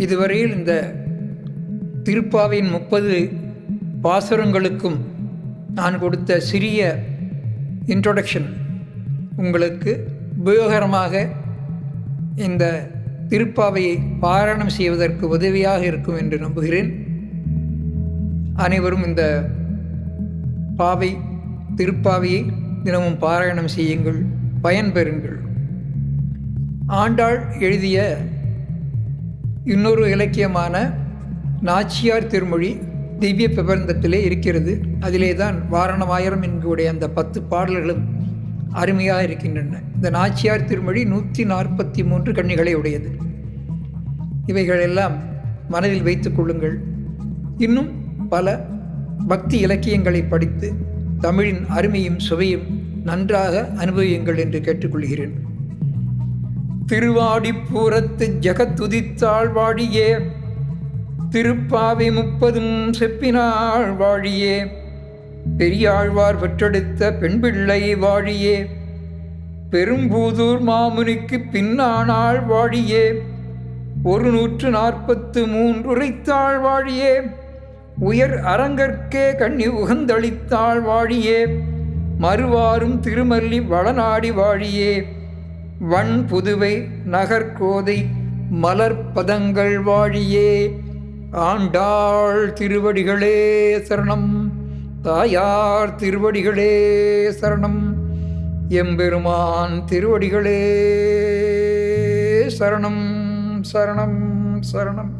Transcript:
இதுவரையில் இந்த திருப்பாவையின் 30 பாசுரங்களுக்கும் நான் கொடுத்த சிறிய இன்ட்ரோடக்ஷன் உங்களுக்கு உபயோகரமாக இந்த திருப்பாவையை பாராயணம் செய்வதற்கு உதவியாக இருக்கும் என்று நம்புகிறேன். அனைவரும் இந்த திருப்பாவையை தினமும் பாராயணம் செய்யுங்கள், பயன்பெறுங்கள். ஆண்டாள் எழுதிய இன்னொரு இலக்கியமான நாச்சியார் திருமொழி திவ்ய பிரபந்தத்திலே இருக்கிறது. அதிலே தான் வாரணமாயிரம் என்கூடிய அந்த 10 பாடல்களும் அருமையாக இருக்கின்றன. இந்த நாச்சியார் திருமொழி 143 கன்னிகளை உடையது. இவைகளெல்லாம் மனதில் வைத்துக் கொள்ளுங்கள். இன்னும் பல பக்தி இலக்கியங்களை படித்து தமிழின் அருமையும் சுவையும் நன்றாக அனுபவியுங்கள் என்று கேட்டுக்கொள்கிறேன். திருவாடிப்பூரத்து ஜகத்துதித்தாள் வாழியே, திருப்பாவை 30 செப்பினாள் வாழியே, பெரியாழ்வார் பெற்றெடுத்த பெண் பிள்ளை வாழியே, பெரும்பூதூர் மாமுனிக்கு பின்னானாள் வாழியே, 143 உரைத்தாள் வாழியே, உயர் அரங்கற்கே கண்ணி உகந்தளித்தாள் வாழியே, மறுவாரும் திருமல்லி வளநாடி வாழியே, வன் புதுவை நகர்கோதை மலர்பதங்கள் வாழியே. ஆண்டாள் திருவடிகளே சரணம், தாயார் திருவடிகளே சரணம், எம்பெருமான் திருவடிகளே சரணம் சரணம் சரணம்.